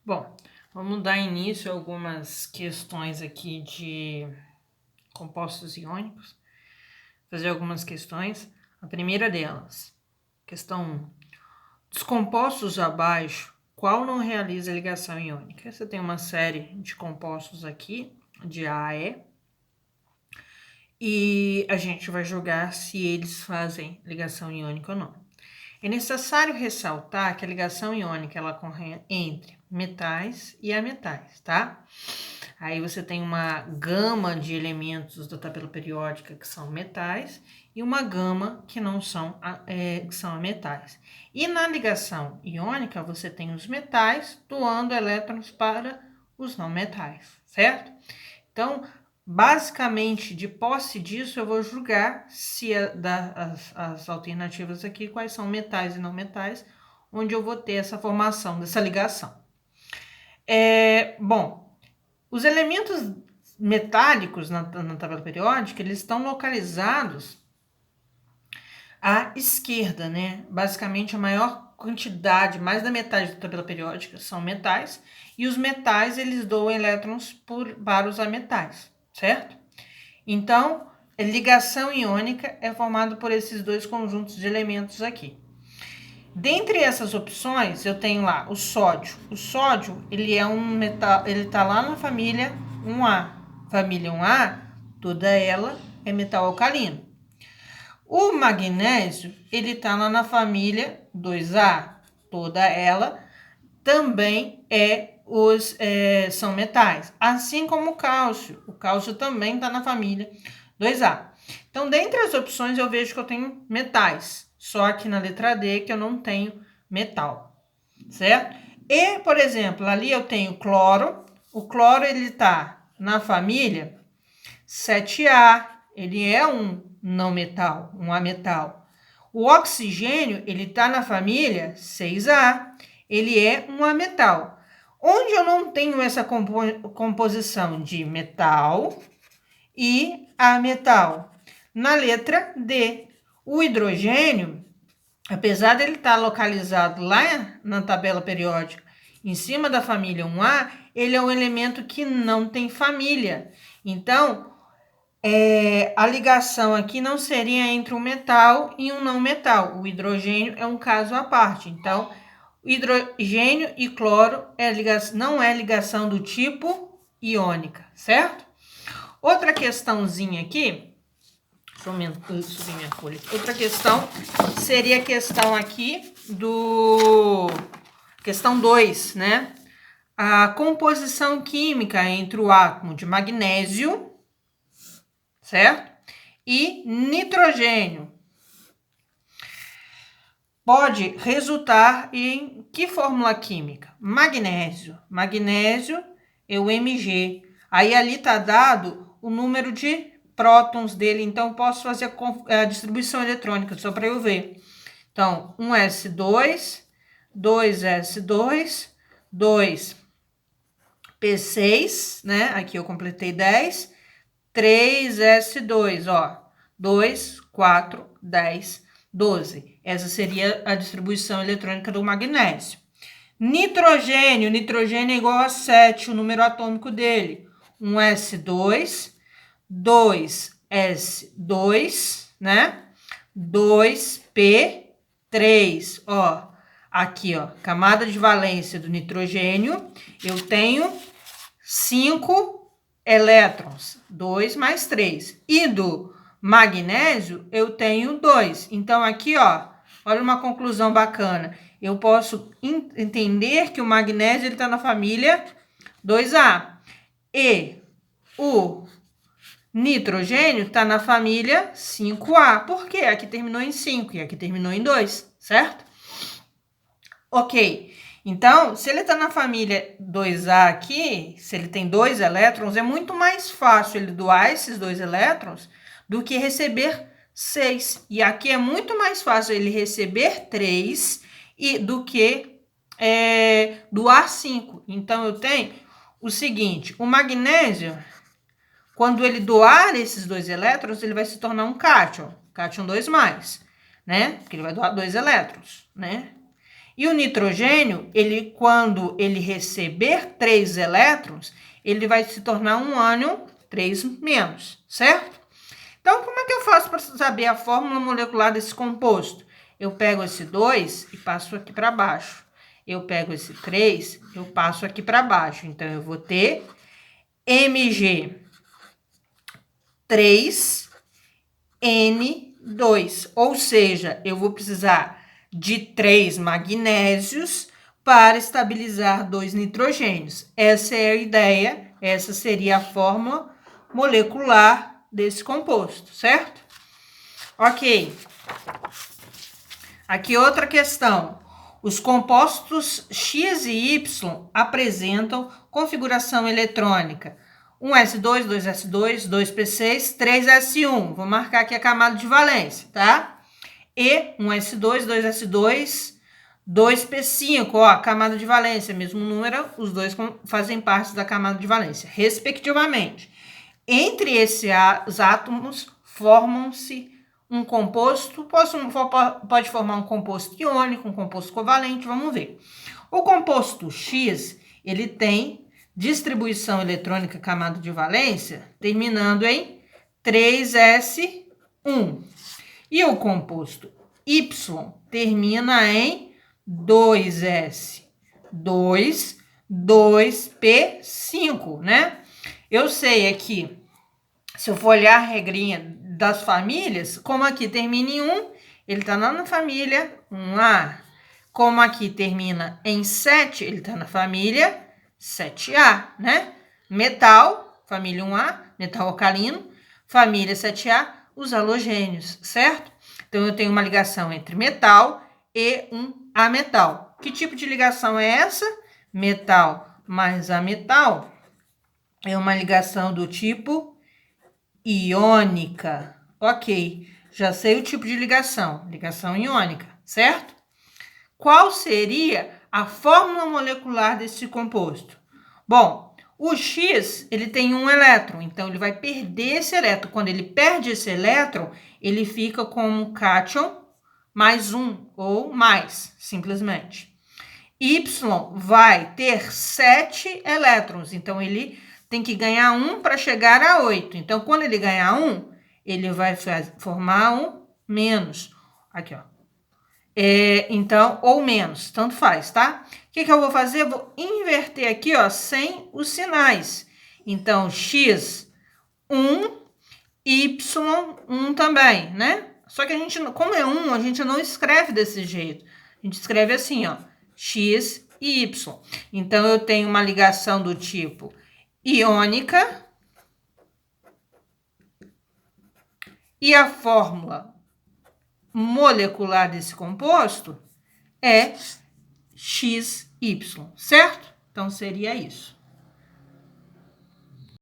Bom, vamos dar início a algumas questões aqui de compostos iônicos. Fazer algumas questões. A primeira delas, questão 1. Dos compostos abaixo, qual não realiza ligação iônica? Você tem uma série de compostos aqui, de A a E, e a gente vai julgar se eles fazem ligação iônica ou não. É necessário ressaltar que a ligação iônica ela ocorre entre metais e ametais, tá? Aí você tem uma gama de elementos da tabela periódica que são metais e uma gama que não são, que são ametais. E na ligação iônica você tem os metais doando elétrons para os não metais, certo? Então, basicamente, de posse disso, eu vou julgar se as alternativas aqui, quais são metais e não metais, onde eu vou ter essa formação dessa ligação. Bom, os elementos metálicos na tabela periódica, eles estão localizados à esquerda, né? Basicamente, a maior quantidade, mais da metade da tabela periódica, são metais, e os metais, eles doam elétrons para os ametais, certo? Então, a ligação iônica é formada por esses dois conjuntos de elementos aqui. Dentre essas opções, eu tenho lá o sódio. O sódio, ele é um metal, ele está lá na família 1A. Família 1A, toda ela é metal alcalino. O magnésio, ele está lá na família 2A. Toda ela também são metais. Assim como o cálcio. O cálcio também está na família 2A. Então, dentre as opções, eu vejo que eu tenho metais. Só aqui na letra D que eu não tenho metal, certo? E, por exemplo, ali eu tenho cloro. O cloro, ele tá na família 7A. Ele é um não metal, um ametal. O oxigênio, ele tá na família 6A. Ele é um ametal. Onde eu não tenho essa composição de metal e ametal? Na letra D. O hidrogênio, apesar de ele estar localizado lá na tabela periódica, em cima da família 1A, ele é um elemento que não tem família. Então, a ligação aqui não seria entre um metal e um não metal. O hidrogênio é um caso à parte. Então, hidrogênio e cloro não é ligação do tipo iônica, certo? Outra questãozinha aqui, subir minha folha. Outra questão seria a questão aqui questão 2, né? A composição química entre o átomo de magnésio, certo? E nitrogênio pode resultar em que fórmula química? Magnésio. Magnésio é o Mg. Aí ali tá dado o número de prótons dele, então posso fazer a distribuição eletrônica, só para eu ver. Então, 1s2, 2s2, 2p6, né? Aqui eu completei 10, 3s2, ó. 2, 4, 10, 12. Essa seria a distribuição eletrônica do magnésio. Nitrogênio. Nitrogênio é igual a 7, o número atômico dele. 1s2, 2s2, né? 2p3, ó. Aqui, ó, camada de valência do nitrogênio, eu tenho 5 elétrons, 2 mais 3. E do magnésio, eu tenho 2. Então, aqui, ó, olha uma conclusão bacana. Eu posso entender que o magnésio está na família 2A. E o nitrogênio está na família 5A. Por quê? Aqui terminou em 5 e aqui terminou em 2, certo? Ok. Então, se ele está na família 2A aqui, se ele tem 2 elétrons, é muito mais fácil ele doar esses 2 elétrons do que receber 6. E aqui é muito mais fácil ele receber 3 do que doar 5. Então, eu tenho o seguinte, o magnésio, quando ele doar esses 2 elétrons, ele vai se tornar um cátion 2+, né? Porque ele vai doar 2 elétrons, né? E o nitrogênio, quando ele receber 3 elétrons, ele vai se tornar um ânion 3-, certo? Então, como é que eu faço para saber a fórmula molecular desse composto? Eu pego esse 2 e passo aqui para baixo. Eu pego esse 3, eu passo aqui para baixo. Então, eu vou ter Mg3N2. Ou seja, eu vou precisar de 3 magnésios para estabilizar 2 nitrogênios. Essa é a ideia, essa seria a fórmula molecular desse composto, certo? Ok. Aqui outra questão. Os compostos X e Y apresentam configuração eletrônica 1s2, 2s2, 2p6, 3s1. Vou marcar aqui a camada de valência, tá? E 1s2, 2s2, 2p5, ó, camada de valência, mesmo número, os dois fazem parte da camada de valência, respectivamente. Entre esses átomos formam-se um composto, pode formar um composto iônico, um composto covalente, vamos ver. O composto X, ele tem distribuição eletrônica camada de valência terminando em 3s1. E o composto Y termina em 2s, 2p5, né? Eu sei aqui, se eu for olhar a regrinha das famílias, como aqui termina em 1, ele está na família 1A. Como aqui termina em 7, ele está na família 7A, né? Metal, família 1A, metal alcalino, família 7A, os halogênios, certo? Então, eu tenho uma ligação entre metal e um ametal. Que tipo de ligação é essa? Metal mais ametal é uma ligação do tipo iônica. Ok, já sei o tipo de ligação iônica, certo? Qual seria a fórmula molecular desse composto? Bom, o X, ele tem um elétron, então ele vai perder esse elétron. Quando ele perde esse elétron, ele fica como cátion mais 1, ou mais, simplesmente. Y vai ter 7 elétrons, então ele tem que ganhar 1 para chegar a 8. Então, quando ele ganhar 1, ele vai formar um menos. Aqui, ó. Então, ou menos, tanto faz, tá? O que eu vou fazer? Eu vou inverter aqui, ó, sem os sinais. Então, X, 1, Y, 1 também, né? Só que a gente, como é 1, a gente não escreve desse jeito. A gente escreve assim, ó, X e Y. Então, eu tenho uma ligação do tipo iônica e a fórmula molecular desse composto é XY, certo? Então, seria isso.